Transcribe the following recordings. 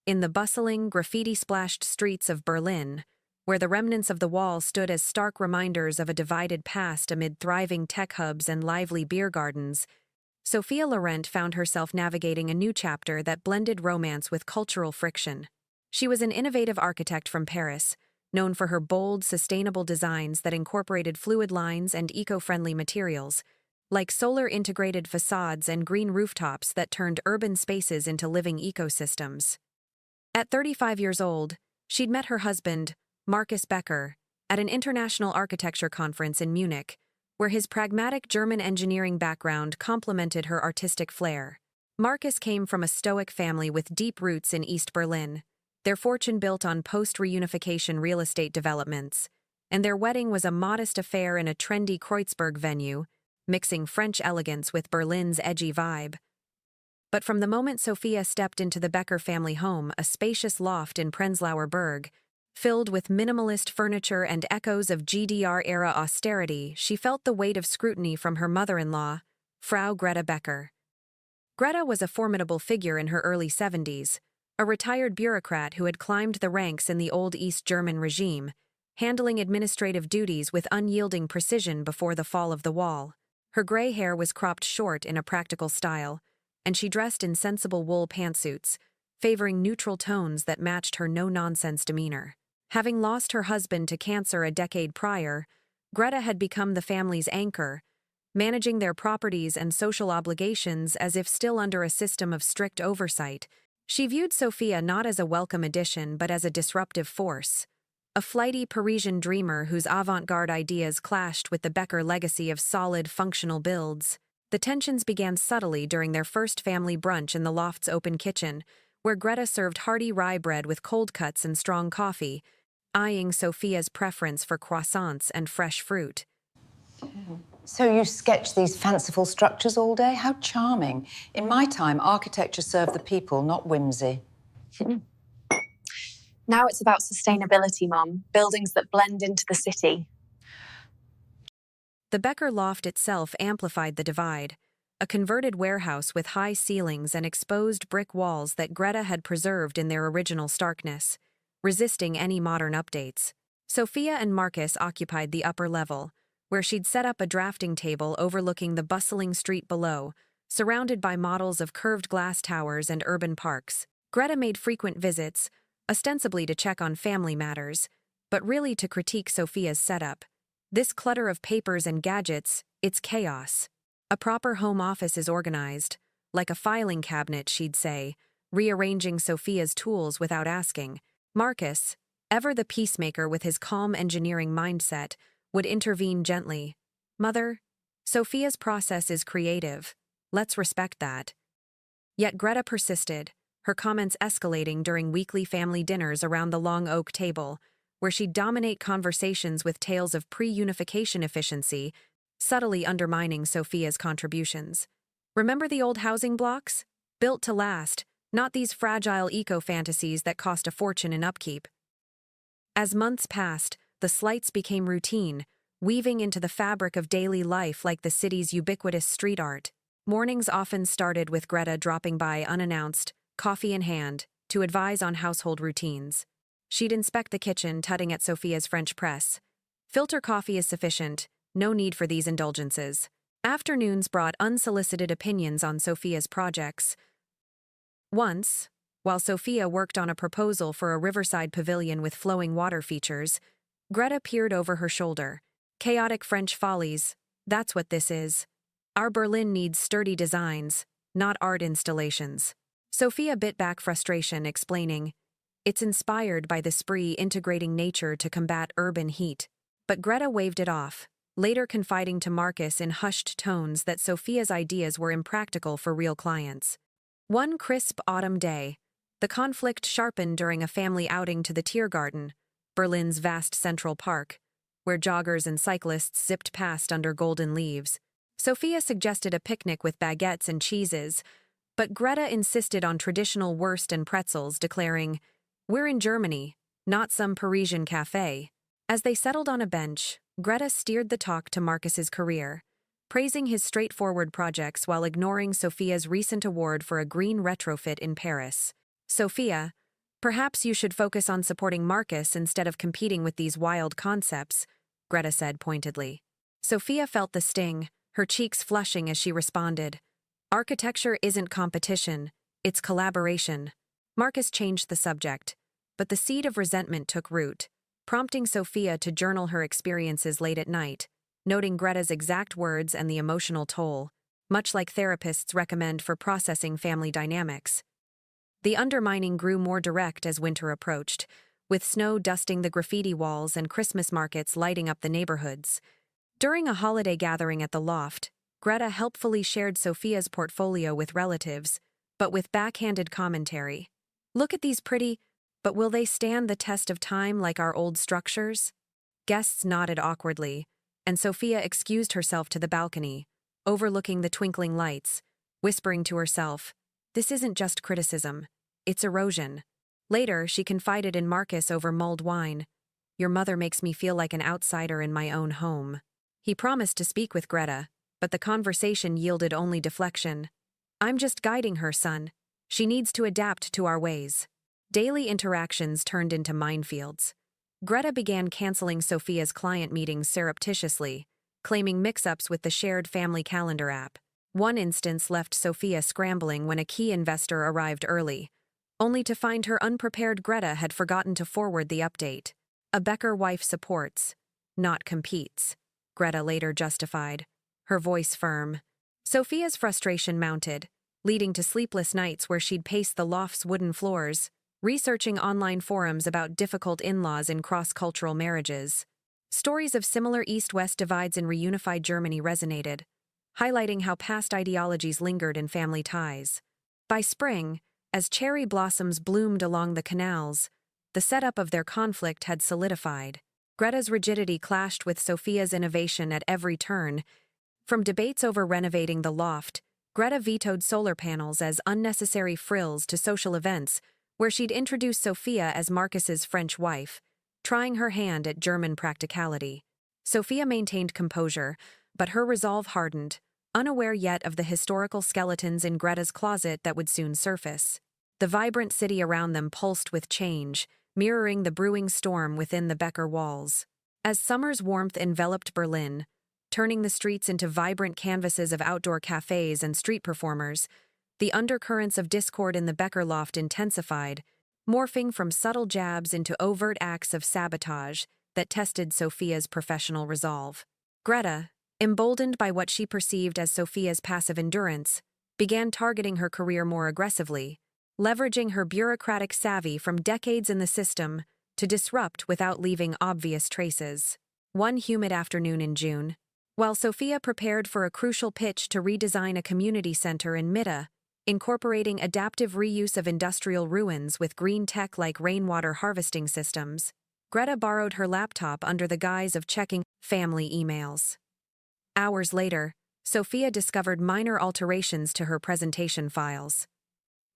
in the bustling, graffiti-splashed streets of Berlin, where the remnants of the wall stood as stark reminders of a divided past amid thriving tech hubs and lively beer gardens, Sophia Laurent found herself navigating a new chapter that blended romance with cultural friction. She was an innovative architect from Paris, known for her bold, sustainable designs that incorporated fluid lines and eco-friendly materials, like solar-integrated facades and green rooftops that turned urban spaces into living ecosystems. At 35 years old, she'd met her husband, Markus Becker, at an international architecture conference in Munich, where his pragmatic German engineering background complemented her artistic flair. Markus came from a Stoic family with deep roots in East Berlin, their fortune built on post-reunification real estate developments, and their wedding was a modest affair in a trendy Kreuzberg venue, mixing French elegance with Berlin's edgy vibe. But from the moment Sophia stepped into the Becker family home, a spacious loft in Prenzlauer Berg, filled with minimalist furniture and echoes of GDR-era austerity, she felt the weight of scrutiny from her mother-in-law, Frau Greta Becker. Greta was a formidable figure in her early 70s, a retired bureaucrat who had climbed the ranks in the old East German regime, handling administrative duties with unyielding precision before the fall of the wall. Her gray hair was cropped short in a practical style, and she dressed in sensible wool pantsuits, favoring neutral tones that matched her no-nonsense demeanor. Having lost her husband to cancer a decade prior, Greta had become the family's anchor, managing their properties and social obligations as if still under a system of strict oversight. She viewed Sophia not as a welcome addition but as a disruptive force, a flighty Parisian dreamer whose avant-garde ideas clashed with the Becker legacy of solid, functional builds. The tensions began subtly during their first family brunch in the loft's open kitchen, where Greta served hearty rye bread with cold cuts and strong coffee, eyeing Sophia's preference for croissants and fresh fruit. So you sketch these fanciful structures all day? How charming. In my time, architecture served the people, not whimsy. Now it's about sustainability, Mum. Buildings that blend into the city. The Becker loft itself amplified the divide, a converted warehouse with high ceilings and exposed brick walls that Greta had preserved in their original starkness, resisting any modern updates. Sophia and Markus occupied the upper level, where she'd set up a drafting table overlooking the bustling street below, surrounded by models of curved glass towers and urban parks. Greta made frequent visits, ostensibly to check on family matters, but really to critique Sophia's setup. This clutter of papers and gadgets, it's chaos. A proper home office is organized, like a filing cabinet, she'd say, rearranging Sophia's tools without asking. Markus, ever the peacemaker with his calm engineering mindset, would intervene gently. "Mother, Sophia's process is creative. Let's respect that." Yet Greta persisted, her comments escalating during weekly family dinners around the long oak table, where she'd dominate conversations with tales of pre-unification efficiency, subtly undermining Sophia's contributions. "Remember the old housing blocks? Built to last, not these fragile eco-fantasies that cost a fortune in upkeep." As months passed, the slights became routine, weaving into the fabric of daily life like the city's ubiquitous street art. Mornings often started with Greta dropping by unannounced, coffee in hand, to advise on household routines. She'd inspect the kitchen, tutting at Sophia's French press. "Filter coffee is sufficient, no need for these indulgences." Afternoons brought unsolicited opinions on Sophia's projects. Once, while Sophia worked on a proposal for a riverside pavilion with flowing water features, Greta peered over her shoulder. "Chaotic French follies, that's what this is. Our Berlin needs sturdy designs, not art installations." Sophia bit back frustration, explaining, "It's inspired by the spree integrating nature to combat urban heat." But Greta waved it off, later confiding to Markus in hushed tones that Sophia's ideas were impractical for real clients. One crisp autumn day, the conflict sharpened during a family outing to the Tiergarten, Berlin's vast central park, where joggers and cyclists zipped past under golden leaves. Sophia suggested a picnic with baguettes and cheeses, but Greta insisted on traditional Wurst and pretzels, declaring, "We're in Germany, not some Parisian cafe." As they settled on a bench, Greta steered the talk to Marcus's career, praising his straightforward projects while ignoring Sophia's recent award for a green retrofit in Paris. Sophia, Perhaps you should focus on supporting Marcus instead of competing with these wild concepts, Greta said pointedly. Sophia felt the sting, her cheeks flushing as she responded. Architecture isn't competition, it's collaboration. Marcus changed the subject, but the seed of resentment took root, prompting Sophia to journal her experiences late at night, noting Greta's exact words and the emotional toll, much like therapists recommend for processing family dynamics. The undermining grew more direct as winter approached, with snow dusting the graffiti walls and Christmas markets lighting up the neighborhoods. During a holiday gathering at the loft, Greta helpfully shared Sophia's portfolio with relatives, but with backhanded commentary. Look at these pretty, but will they stand the test of time like our old structures? Guests nodded awkwardly, and Sophia excused herself to the balcony, overlooking the twinkling lights, whispering to herself, "This isn't just criticism, it's erosion." Later, she confided in Marcus over mulled wine. "Your mother makes me feel like an outsider in my own home." He promised to speak with Greta, but the conversation yielded only deflection. "I'm just guiding her, son. She needs to adapt to our ways." Daily interactions turned into minefields. Greta began canceling Sophia's client meetings surreptitiously, claiming mix-ups with the shared family calendar app. One instance left Sophia scrambling when a key investor arrived early, only to find her unprepared Greta had forgotten to forward the update. "A Becker wife supports, not competes," Greta later justified, her voice firm. Sophia's frustration mounted, leading to sleepless nights where she'd pace the loft's wooden floors, researching online forums about difficult in-laws in cross-cultural marriages. Stories of similar East-West divides in reunified Germany resonated, highlighting how past ideologies lingered in family ties. By spring, as cherry blossoms bloomed along the canals, the setup of their conflict had solidified. Greta's rigidity clashed with Sophia's innovation at every turn. From debates over renovating the loft, Greta vetoed solar panels as unnecessary frills to social events where she'd introduce Sophia as Marcus's French wife, trying her hand at German practicality. Sophia maintained composure, but her resolve hardened, unaware yet of the historical skeletons in Greta's closet that would soon surface. The vibrant city around them pulsed with change, mirroring the brewing storm within the Becker walls. As summer's warmth enveloped Berlin, turning the streets into vibrant canvases of outdoor cafes and street performers, the undercurrents of discord in the Becker loft intensified, morphing from subtle jabs into overt acts of sabotage that tested Sophia's professional resolve. Greta, emboldened by what she perceived as Sophia's passive endurance, began targeting her career more aggressively, leveraging her bureaucratic savvy from decades in the system to disrupt without leaving obvious traces. One humid afternoon in June, while Sophia prepared for a crucial pitch to redesign a community center in Mitte, incorporating adaptive reuse of industrial ruins with green tech like rainwater harvesting systems, Greta borrowed her laptop under the guise of checking family emails. Hours later, Sophia discovered minor alterations to her presentation files.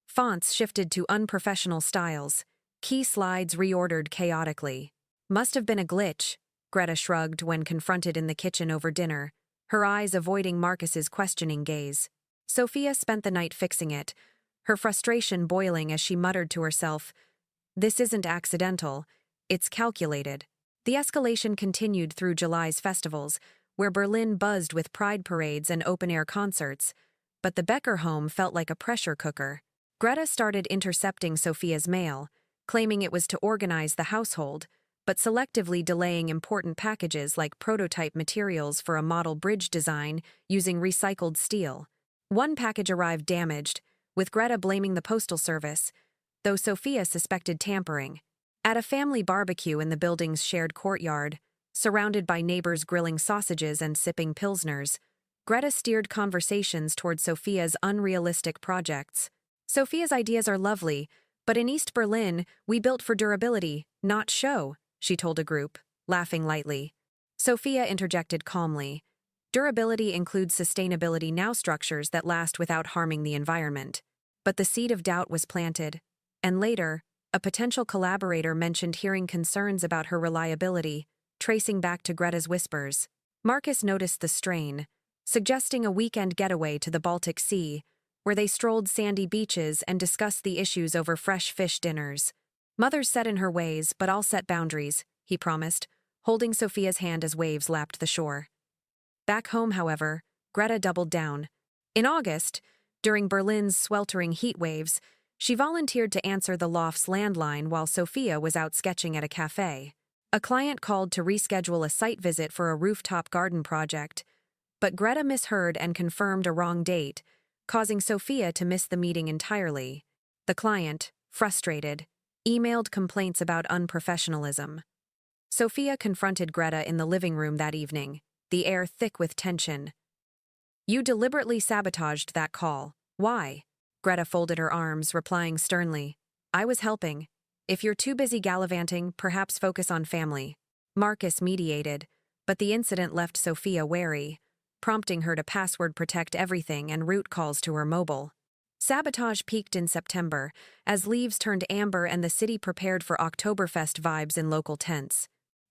Fonts shifted to unprofessional styles, key slides reordered chaotically. "Must have been a glitch," Greta shrugged when confronted in the kitchen over dinner, her eyes avoiding Marcus's questioning gaze. Sophia spent the night fixing it, her frustration boiling as she muttered to herself, "This isn't accidental, it's calculated." The escalation continued through July's festivals, where Berlin buzzed with pride parades and open-air concerts, but the Becker home felt like a pressure cooker. Greta started intercepting Sophia's mail, claiming it was to organize the household, but selectively delaying important packages like prototype materials for a model bridge design using recycled steel. One package arrived damaged, with Greta blaming the postal service, though Sophia suspected tampering. At a family barbecue in the building's shared courtyard, surrounded by neighbors grilling sausages and sipping pilsners, Greta steered conversations toward Sophia's unrealistic projects. "Sophia's ideas are lovely, but in East Berlin, we built for durability, not show," she told a group, laughing lightly. Sophia interjected calmly. "Durability includes sustainability now structures that last without harming the environment." But the seed of doubt was planted, and later, a potential collaborator mentioned hearing concerns about her reliability, tracing back to Greta's whispers. Marcus noticed the strain, suggesting a weekend getaway to the Baltic Sea, where they strolled sandy beaches and discussed the issues over fresh fish dinners. Mother's set in her ways, but I'll set boundaries, he promised, holding Sophia's hand as waves lapped the shore. Back home, however, Greta doubled down. In August, during Berlin's sweltering heat waves, she volunteered to answer the loft's landline while Sophia was out sketching at a cafe. A client called to reschedule a site visit for a rooftop garden project, but Greta misheard and confirmed a wrong date, causing Sophia to miss the meeting entirely. The client, frustrated, emailed complaints about unprofessionalism. Sophia confronted Greta in the living room that evening, the air thick with tension. "You deliberately sabotaged that call. Why?" Greta folded her arms, replying sternly, "I was helping. If you're too busy gallivanting, perhaps focus on family." Marcus mediated, but the incident left Sophia wary, prompting her to password protect everything and route calls to her mobile. Sabotage peaked in September, as leaves turned amber and the city prepared for Oktoberfest vibes in local tents.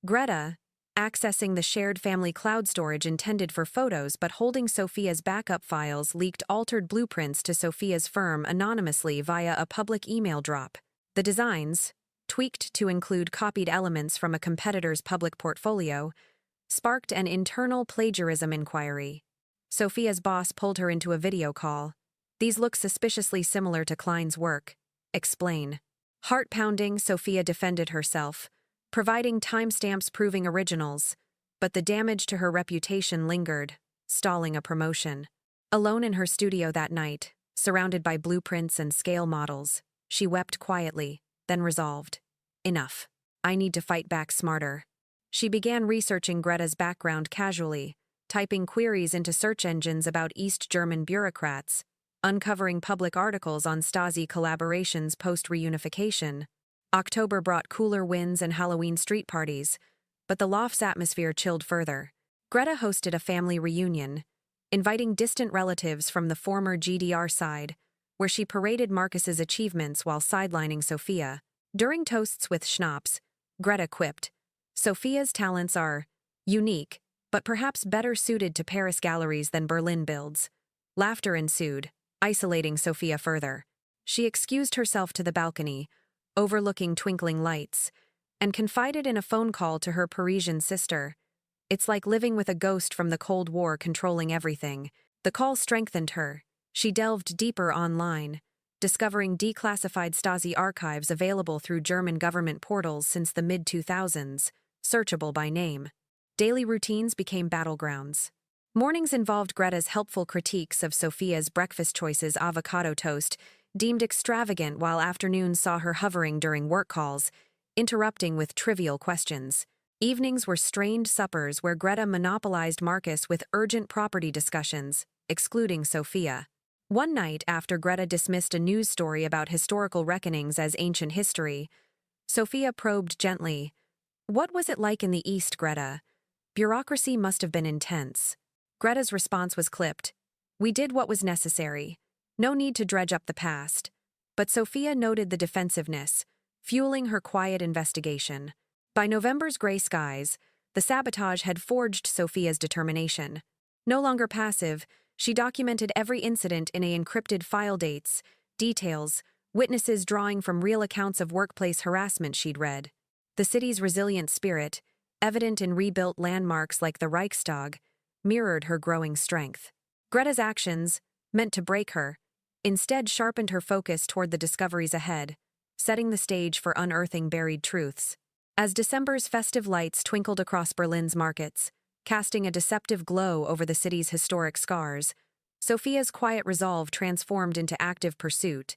Greta, accessing the shared family cloud storage intended for photos but holding Sophia's backup files, leaked altered blueprints to Sophia's firm anonymously via a public email drop. The designs, tweaked to include copied elements from a competitor's public portfolio, sparked an internal plagiarism inquiry. Sophia's boss pulled her into a video call. "These look suspiciously similar to Klein's work. Explain." Heart-pounding, Sophia defended herself, providing timestamps proving originals, but the damage to her reputation lingered, stalling a promotion. Alone in her studio that night, surrounded by blueprints and scale models, she wept quietly, then resolved. "Enough. I need to fight back smarter." She began researching Greta's background casually, typing queries into search engines about East German bureaucrats, uncovering public articles on Stasi collaborations post-reunification. October brought cooler winds and Halloween street parties, but the loft's atmosphere chilled further. Greta hosted a family reunion, inviting distant relatives from the former GDR side, where she paraded Marcus's achievements while sidelining Sophia. During toasts with schnapps, Greta quipped, "Sophia's talents are unique, but perhaps better suited to Paris galleries than Berlin builds." Laughter ensued, isolating Sophia further. She excused herself to the balcony, overlooking twinkling lights, and confided in a phone call to her Parisian sister. "It's like living with a ghost from the Cold War controlling everything." The call strengthened her. She delved deeper online, discovering declassified Stasi archives available through German government portals since the mid-2000s, searchable by name. Daily routines became battlegrounds. Mornings involved Greta's helpful critiques of Sophia's breakfast choices: avocado toast, deemed extravagant, while afternoons saw her hovering during work calls, interrupting with trivial questions. Evenings were strained suppers where Greta monopolized Marcus with urgent property discussions, excluding Sophia. One night, after Greta dismissed a news story about historical reckonings as ancient history, Sophia probed gently. "What was it like in the East, Greta? Bureaucracy must have been intense." Greta's response was clipped. "We did what was necessary. No need to dredge up the past." But Sophia noted the defensiveness, fueling her quiet investigation. By November's gray skies, the sabotage had forged Sophia's determination. No longer passive, she documented every incident in encrypted file: dates, details, witnesses drawing from real accounts of workplace harassment she'd read. The city's resilient spirit, evident in rebuilt landmarks like the Reichstag, mirrored her growing strength. Greta's actions, meant to break her, instead sharpened her focus toward the discoveries ahead, setting the stage for unearthing buried truths. As December's festive lights twinkled across Berlin's markets, casting a deceptive glow over the city's historic scars, Sophia's quiet resolve transformed into active pursuit,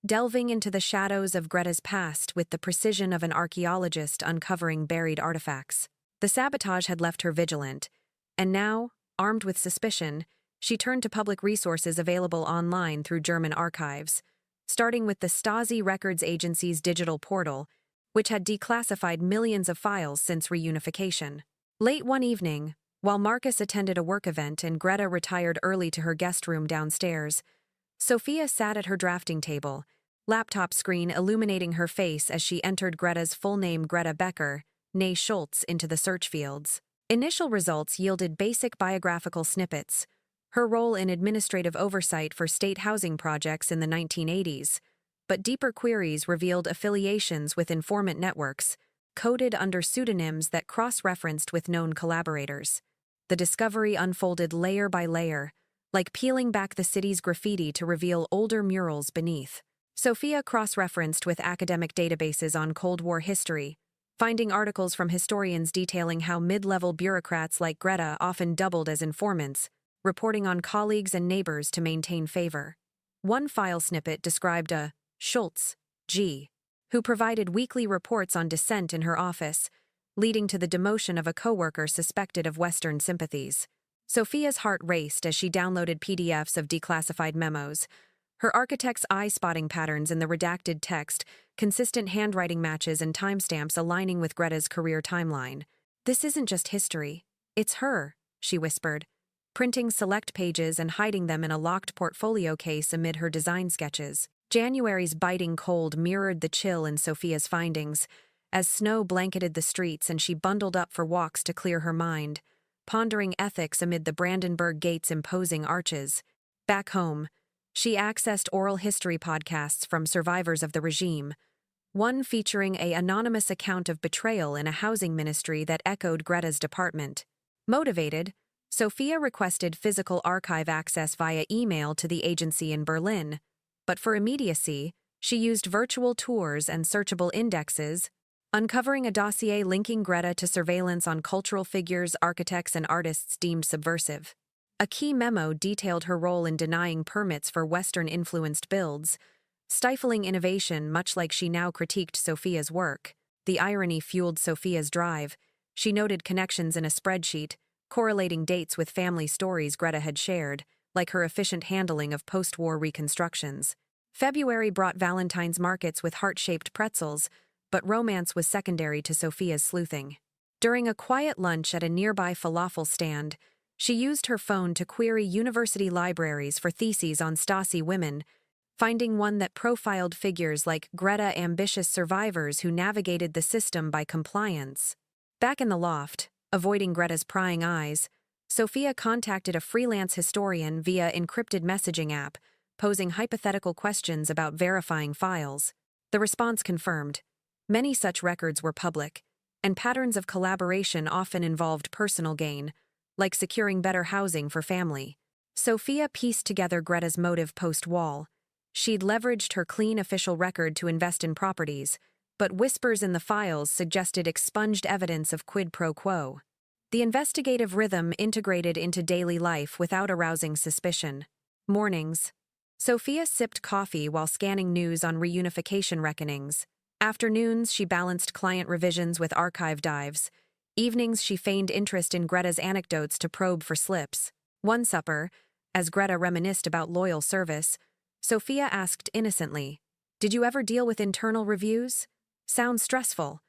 delving into the shadows of Greta's past with the precision of an archaeologist uncovering buried artifacts. The sabotage had left her vigilant, and now, armed with suspicion, she turned to public resources available online through German archives, starting with the Stasi Records Agency's digital portal, which had declassified millions of files since reunification. Late one evening, while Marcus attended a work event and Greta retired early to her guest room downstairs, Sophia sat at her drafting table, laptop screen illuminating her face as she entered Greta's full name: Greta Becker, née Schultz, into the search fields. Initial results yielded basic biographical snippets: her role in administrative oversight for state housing projects in the 1980s, but deeper queries revealed affiliations with informant networks, coded under pseudonyms that cross-referenced with known collaborators. The discovery unfolded layer by layer, like peeling back the city's graffiti to reveal older murals beneath. Sophia cross-referenced with academic databases on Cold War history, finding articles from historians detailing how mid-level bureaucrats like Greta often doubled as informants, reporting on colleagues and neighbors to maintain favor. One file snippet described a Schultz, G., who provided weekly reports on dissent in her office, leading to the demotion of a coworker suspected of Western sympathies. Sophia's heart raced as she downloaded PDFs of declassified memos, her architect's eye-spotting patterns in the redacted text, consistent handwriting matches and timestamps aligning with Greta's career timeline. "This isn't just history. It's her," she whispered, printing select pages and hiding them in a locked portfolio case amid her design sketches. January's biting cold mirrored the chill in Sophia's findings, as snow blanketed the streets and she bundled up for walks to clear her mind, pondering ethics amid the Brandenburg Gate's imposing arches. Back home, she accessed oral history podcasts from survivors of the regime, one featuring an anonymous account of betrayal in a housing ministry that echoed Greta's department. Motivated, Sophia requested physical archive access via email to the agency in Berlin, but for immediacy, she used virtual tours and searchable indexes, uncovering a dossier linking Greta to surveillance on cultural figures, architects, and artists deemed subversive. A key memo detailed her role in denying permits for Western-influenced builds, stifling innovation much like she now critiqued Sophia's work. The irony fueled Sophia's drive. She noted connections in a spreadsheet, correlating dates with family stories Greta had shared, like her efficient handling of post-war reconstructions. February brought Valentine's markets with heart-shaped pretzels, but romance was secondary to Sophia's sleuthing. During a quiet lunch at a nearby falafel stand, she used her phone to query university libraries for theses on Stasi women, finding one that profiled figures like Greta, ambitious survivors who navigated the system by compliance. Back in the loft, avoiding Greta's prying eyes, Sophia contacted a freelance historian via encrypted messaging app, posing hypothetical questions about verifying files. The response confirmed. Many such records were public, and patterns of collaboration often involved personal gain, like securing better housing for family. Sophia pieced together Greta's motive post-wall. She'd leveraged her clean official record to invest in properties, but whispers in the files suggested expunged evidence of quid pro quo. The investigative rhythm integrated into daily life without arousing suspicion. Mornings. Sophia sipped coffee while scanning news on reunification reckonings. Afternoons, she balanced client revisions with archive dives. Evenings, she feigned interest in Greta's anecdotes to probe for slips. One supper, as Greta reminisced about loyal service, Sophia asked innocently, "Did you ever deal with internal reviews? Sounds stressful."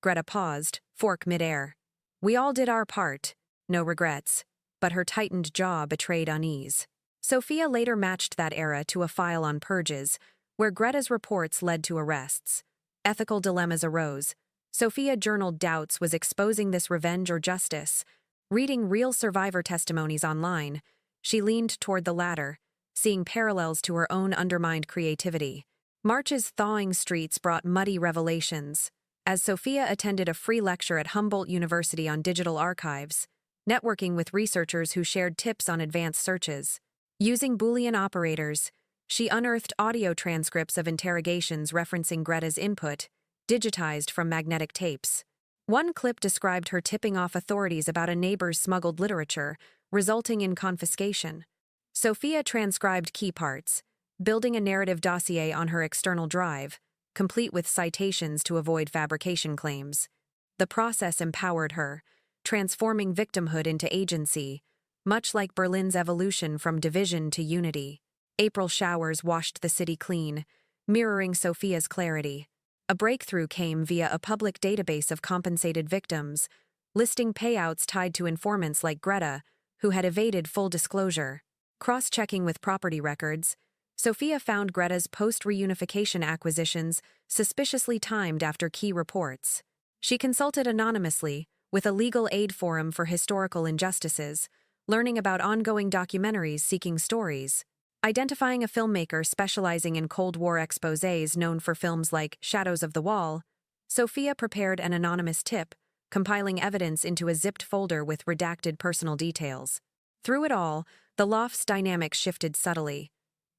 Greta paused, fork midair. "We all did our part. No regrets." But her tightened jaw betrayed unease. Sophia later matched that era to a file on purges, where Greta's reports led to arrests. Ethical dilemmas arose. Sophia journaled doubts: was exposing this revenge or justice? Reading real survivor testimonies online, she leaned toward the latter, seeing parallels to her own undermined creativity. March's thawing streets brought muddy revelations. As Sophia attended a free lecture at Humboldt University on digital archives, networking with researchers who shared tips on advanced searches. Using Boolean operators, she unearthed audio transcripts of interrogations referencing Greta's input, digitized from magnetic tapes. One clip described her tipping off authorities about a neighbor's smuggled literature, resulting in confiscation. Sophia transcribed key parts, building a narrative dossier on her external drive, complete with citations to avoid fabrication claims. The process empowered her, transforming victimhood into agency, much like Berlin's evolution from division to unity. April showers washed the city clean, mirroring Sophia's clarity. A breakthrough came via a public database of compensated victims, listing payouts tied to informants like Greta, who had evaded full disclosure. Cross-checking with property records, Sophia found Greta's post-reunification acquisitions suspiciously timed after key reports. She consulted anonymously with a legal aid forum for historical injustices, learning about ongoing documentaries seeking stories. Identifying a filmmaker specializing in Cold War exposés known for films like Shadows of the Wall, Sophia prepared an anonymous tip, compiling evidence into a zipped folder with redacted personal details. Through it all, the loft's dynamics shifted subtly.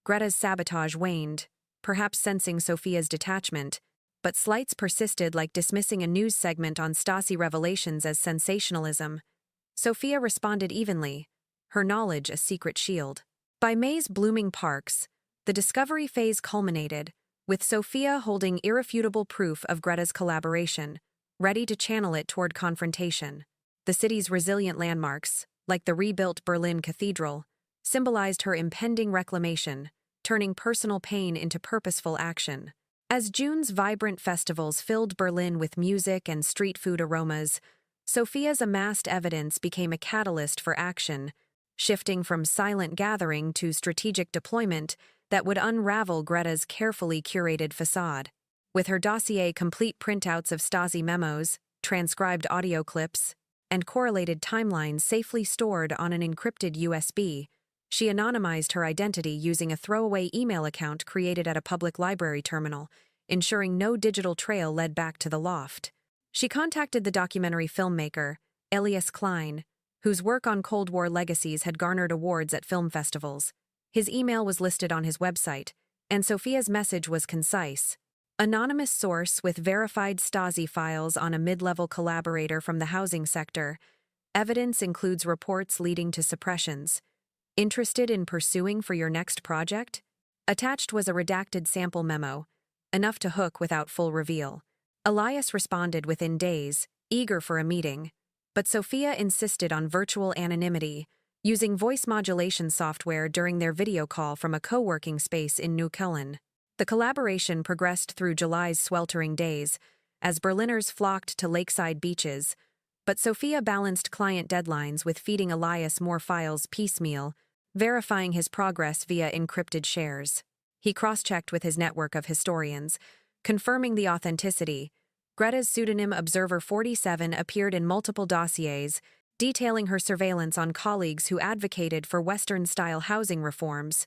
Greta's sabotage waned, perhaps sensing Sophia's detachment, but slights persisted, like dismissing a news segment on Stasi revelations as sensationalism. Sophia responded evenly, her knowledge a secret shield. By May's blooming parks, the discovery phase culminated, with Sophia holding irrefutable proof of Greta's collaboration, ready to channel it toward confrontation. The city's resilient landmarks, like the rebuilt Berlin Cathedral, symbolized her impending reclamation, turning personal pain into purposeful action. As June's vibrant festivals filled Berlin with music and street food aromas, Sophia's amassed evidence became a catalyst for action, shifting from silent gathering to strategic deployment that would unravel Greta's carefully curated facade. With her dossier complete printouts of Stasi memos, transcribed audio clips, and correlated timelines safely stored on an encrypted USB, she anonymized her identity using a throwaway email account created at a public library terminal, ensuring no digital trail led back to the loft. She contacted the documentary filmmaker, Elias Klein, whose work on Cold War legacies had garnered awards at film festivals. His email was listed on his website, and Sophia's message was concise. Anonymous source with verified Stasi files on a mid-level collaborator from the housing sector. Evidence includes reports leading to suppressions. Interested in pursuing for your next project? Attached was a redacted sample memo, enough to hook without full reveal. Elias responded within days, eager for a meeting, but Sophia insisted on virtual anonymity, using voice modulation software during their video call from a co-working space in Neukölln. The collaboration progressed through July's sweltering days, as Berliners flocked to lakeside beaches, but Sophia balanced client deadlines with feeding Elias more files piecemeal, verifying his progress via encrypted shares. He cross-checked with his network of historians, confirming the authenticity. Greta's pseudonym Observer 47 appeared in multiple dossiers, detailing her surveillance on colleagues who advocated for Western-style housing reforms,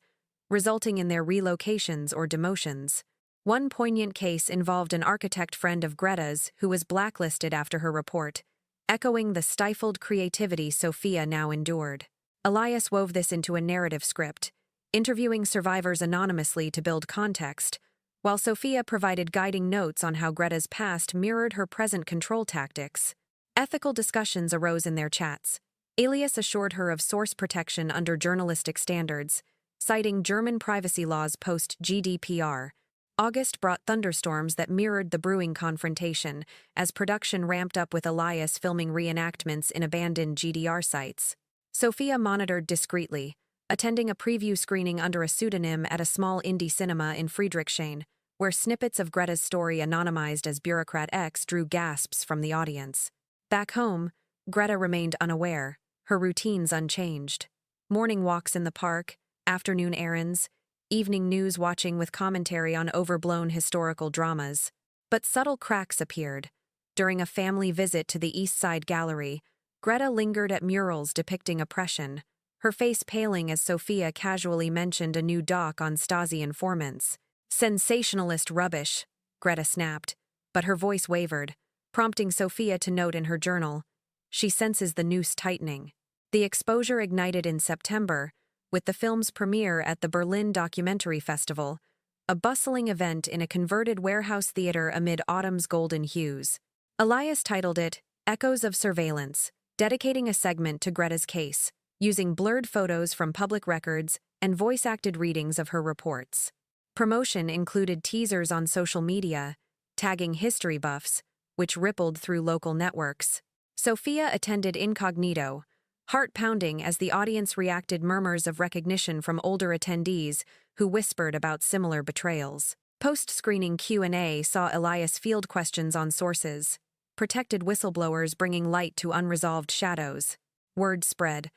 resulting in their relocations or demotions. One poignant case involved an architect friend of Greta's who was blacklisted after her report, echoing the stifled creativity Sophia now endured. Elias wove this into a narrative script, interviewing survivors anonymously to build context, while Sophia provided guiding notes on how Greta's past mirrored her present control tactics. Ethical discussions arose in their chats. Elias assured her of source protection under journalistic standards, citing German privacy laws post-GDPR. August brought thunderstorms that mirrored the brewing confrontation, as production ramped up with Elias filming reenactments in abandoned GDR sites. Sophia monitored discreetly, attending a preview screening under a pseudonym at a small indie cinema in Friedrichshain, where snippets of Greta's story anonymized as Bureaucrat X drew gasps from the audience. Back home, Greta remained unaware, her routines unchanged. Morning walks in the park, afternoon errands, evening news watching with commentary on overblown historical dramas. But subtle cracks appeared. During a family visit to the East Side Gallery, Greta lingered at murals depicting oppression, her face paling as Sophia casually mentioned a new doc on Stasi informants. Sensationalist rubbish, Greta snapped, but her voice wavered, prompting Sophia to note in her journal, she senses the noose tightening. The exposure ignited in September, with the film's premiere at the Berlin Documentary Festival, a bustling event in a converted warehouse theater amid autumn's golden hues. Elias titled it Echoes of Surveillance, dedicating a segment to Greta's case, using blurred photos from public records and voice-acted readings of her reports. Promotion included teasers on social media, tagging history buffs, which rippled through local networks. Sophia attended incognito, heart-pounding as the audience reacted murmurs of recognition from older attendees who whispered about similar betrayals. Post-screening Q&A saw Elias field questions on sources, protected whistleblowers bringing light to unresolved shadows. Word spread.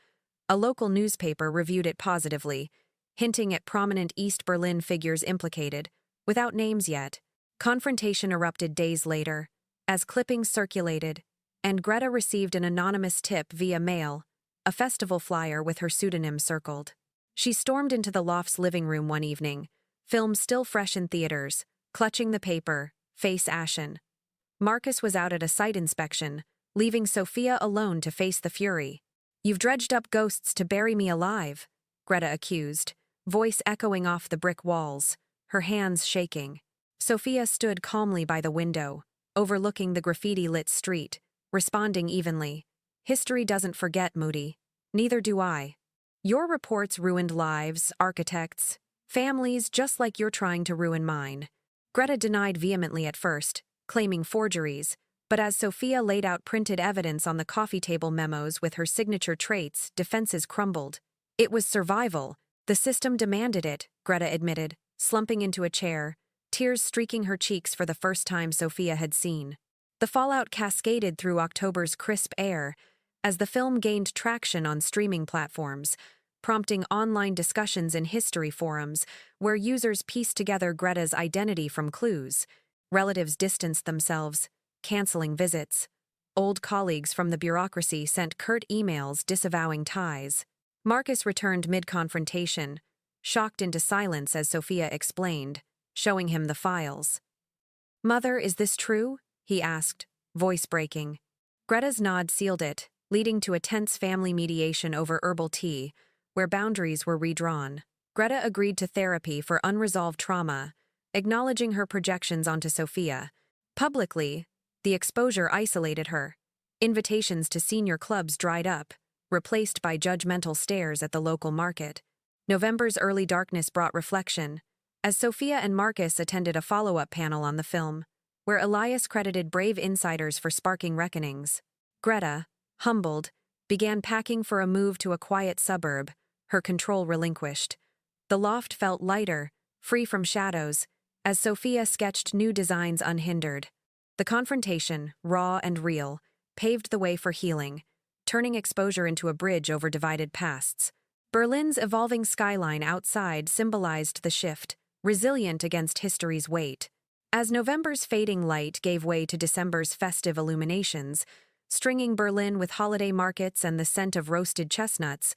A local newspaper reviewed it positively, hinting at prominent East Berlin figures implicated, without names yet. Confrontation erupted days later, as clippings circulated, and Greta received an anonymous tip via mail, a festival flyer with her pseudonym circled. She stormed into the loft's living room one evening, film still fresh in theaters, clutching the paper, face ashen. Marcus was out at a site inspection, leaving Sophia alone to face the fury. "You've dredged up ghosts to bury me alive," Greta accused, voice echoing off the brick walls, her hands shaking. Sophia stood calmly by the window, overlooking the graffiti-lit street, responding evenly. "History doesn't forget, Moody. Neither do I. Your reports ruined lives, architects, families just like you're trying to ruin mine." Greta denied vehemently at first, claiming forgeries, but as Sophia laid out printed evidence on the coffee table memos with her signature traits, defenses crumbled. "It was survival. The system demanded it," Greta admitted, slumping into a chair, tears streaking her cheeks for the first time Sophia had seen. The fallout cascaded through October's crisp air as the film gained traction on streaming platforms, prompting online discussions in history forums where users pieced together Greta's identity from clues. Relatives distanced themselves, canceling visits. Old colleagues from the bureaucracy sent curt emails disavowing ties. Marcus returned mid-confrontation, shocked into silence as Sophia explained, showing him the files. "Mother, is this true?" he asked, voice breaking. Greta's nod sealed it, leading to a tense family mediation over herbal tea, where boundaries were redrawn. Greta agreed to therapy for unresolved trauma, acknowledging her projections onto Sophia. Publicly, the exposure isolated her. Invitations to senior clubs dried up, replaced by judgmental stares at the local market. November's early darkness brought reflection, as Sophia and Marcus attended a follow-up panel on the film, where Elias credited brave insiders for sparking reckonings. Greta, humbled, began packing for a move to a quiet suburb, her control relinquished. The loft felt lighter, free from shadows, as Sophia sketched new designs unhindered. The confrontation, raw and real, paved the way for healing, turning exposure into a bridge over divided pasts. Berlin's evolving skyline outside symbolized the shift, resilient against history's weight. As November's fading light gave way to December's festive illuminations, stringing Berlin with holiday markets and the scent of roasted chestnuts,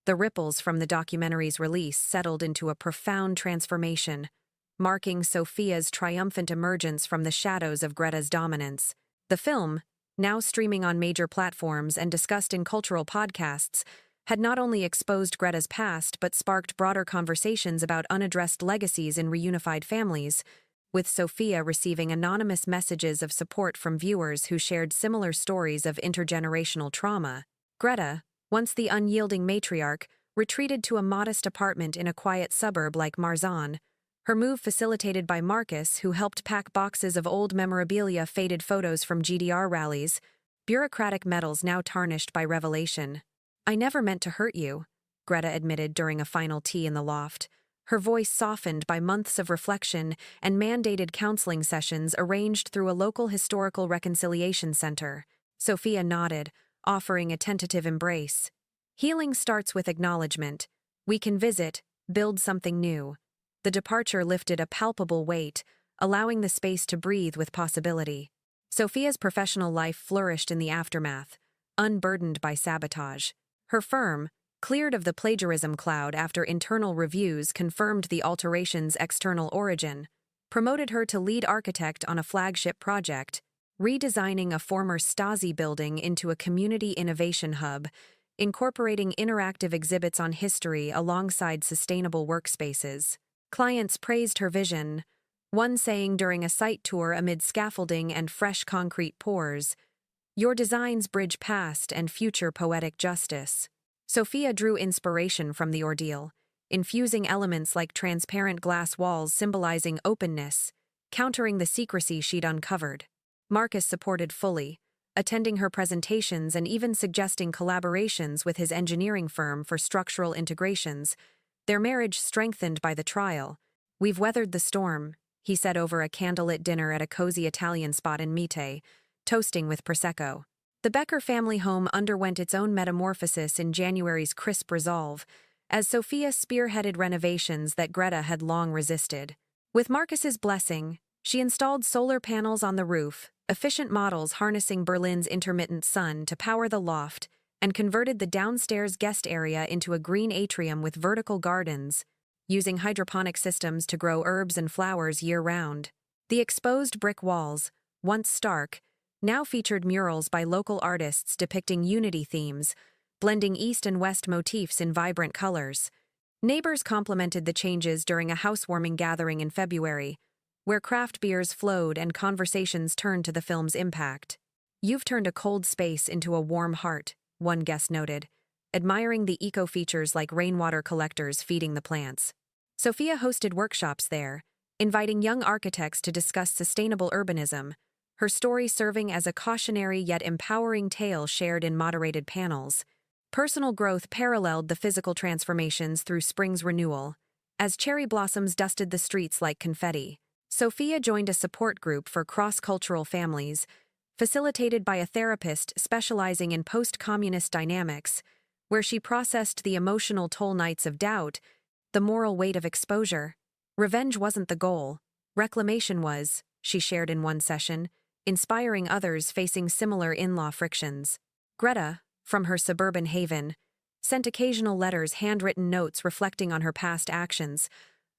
the ripples from the documentary's release settled into a profound transformation, marking Sophia's triumphant emergence from the shadows of Greta's dominance. The film, now streaming on major platforms and discussed in cultural podcasts, had not only exposed Greta's past but sparked broader conversations about unaddressed legacies in reunified families, with Sophia receiving anonymous messages of support from viewers who shared similar stories of intergenerational trauma. Greta, once the unyielding matriarch, retreated to a modest apartment in a quiet suburb like Marzahn, her move facilitated by Marcus, who helped pack boxes of old memorabilia, faded photos from GDR rallies, bureaucratic medals now tarnished by revelation. "I never meant to hurt you," Greta admitted during a final tea in the loft, her voice softened by months of reflection and mandated counseling sessions arranged through a local historical reconciliation center. Sophia nodded, offering a tentative embrace. "Healing starts with acknowledgement. We can visit, build something new." The departure lifted a palpable weight, allowing the space to breathe with possibility. Sophia's professional life flourished in the aftermath, unburdened by sabotage. Her firm, cleared of the plagiarism cloud after internal reviews confirmed the alteration's external origin, promoted her to lead architect on a flagship project, redesigning a former Stasi building into a community innovation hub, incorporating interactive exhibits on history alongside sustainable workspaces. Clients praised her vision, one saying during a site tour amid scaffolding and fresh concrete pours, "Your designs bridge past and future poetic justice." Sophia drew inspiration from the ordeal, infusing elements like transparent glass walls symbolizing openness, countering the secrecy she'd uncovered. Marcus supported fully, attending her presentations and even suggesting collaborations with his engineering firm for structural integrations, their marriage strengthened by the trial. "We've weathered the storm," he said over a candlelit dinner at a cozy Italian spot in Mite, toasting with Prosecco. The Becker family home underwent its own metamorphosis in January's crisp resolve, as Sophia spearheaded renovations that Greta had long resisted. With Marcus's blessing, she installed solar panels on the roof, efficient models harnessing Berlin's intermittent sun to power the loft, and converted the downstairs guest area into a green atrium with vertical gardens, using hydroponic systems to grow herbs and flowers year-round. The exposed brick walls, once stark, now featured murals by local artists depicting unity themes, blending East and West motifs in vibrant colors. Neighbors complimented the changes during a housewarming gathering in February, where craft beers flowed and conversations turned to the film's impact. "You've turned a cold space into a warm heart," one guest noted, admiring the eco-features like rainwater collectors feeding the plants. Sofia hosted workshops there, inviting young architects to discuss sustainable urbanism, her story serving as a cautionary yet empowering tale shared in moderated panels. Personal growth paralleled the physical transformations through spring's renewal. As cherry blossoms dusted the streets like confetti, Sofia joined a support group for cross-cultural families, facilitated by a therapist specializing in post-communist dynamics, where she processed the emotional toll nights of doubt, the moral weight of exposure. Revenge wasn't the goal. Reclamation was, she shared in one session, inspiring others facing similar in-law frictions. Greta, from her suburban haven, sent occasional letters, handwritten notes reflecting on her past actions,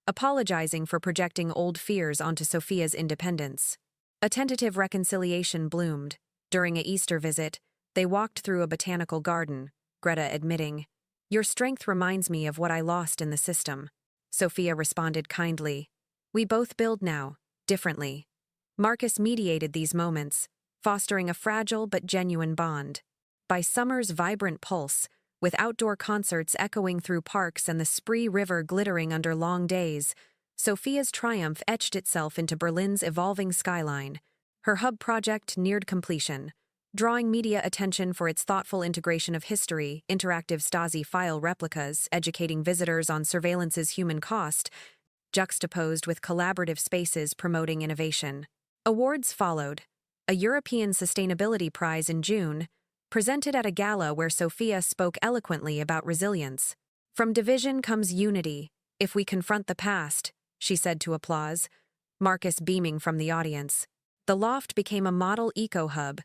apologizing for projecting old fears onto Sofia's independence. A tentative reconciliation bloomed. During a Easter visit, they walked through a botanical garden, Greta admitting, "Your strength reminds me of what I lost in the system." Sofia responded kindly, "We both build now, differently." Marcus mediated these moments, fostering a fragile but genuine bond. By summer's vibrant pulse, with outdoor concerts echoing through parks and the Spree River glittering under long days, Sofia's triumph etched itself into Berlin's evolving skyline. Her hub project neared completion, drawing media attention for its thoughtful integration of history, interactive Stasi file replicas educating visitors on surveillance's human cost, juxtaposed with collaborative spaces promoting innovation. Awards followed. A European Sustainability Prize in June, presented at a gala where Sofia spoke eloquently about resilience. "From division comes unity, if we confront the past," she said to applause, Marcus beaming from the audience. The loft became a model eco-hub,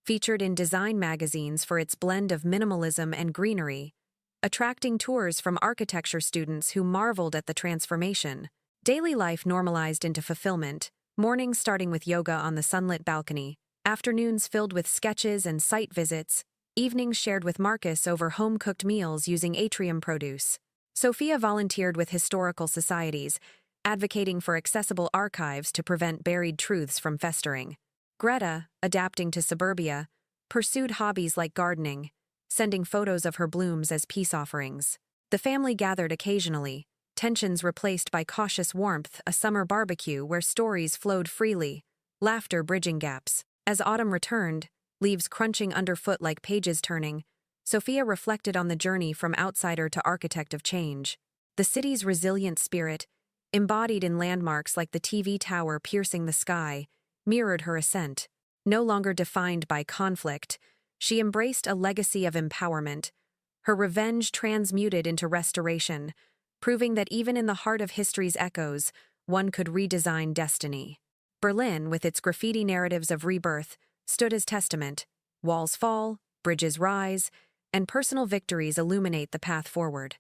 featured in design magazines for its blend of minimalism and greenery, attracting tours from architecture students who marveled at the transformation. Daily life normalized into fulfillment, mornings starting with yoga on the sunlit balcony, afternoons filled with sketches and site visits, evenings shared with Marcus over home-cooked meals using atrium produce. Sofia volunteered with historical societies, advocating for accessible archives to prevent buried truths from festering. Greta, adapting to suburbia, pursued hobbies like gardening, sending photos of her blooms as peace offerings. The family gathered occasionally, tensions replaced by cautious warmth, a summer barbecue where stories flowed freely, laughter bridging gaps. As autumn returned, leaves crunching underfoot like pages turning, Sofia reflected on the journey from outsider to architect of change. The city's resilient spirit, embodied in landmarks like the TV tower piercing the sky, mirrored her ascent. No longer defined by conflict, she embraced a legacy of empowerment, her revenge transmuted into restoration, proving that even in the heart of history's echoes, one could redesign destiny. Berlin, with its graffiti narratives of rebirth, stood as testament. Walls fall, bridges rise, and personal victories illuminate the path forward.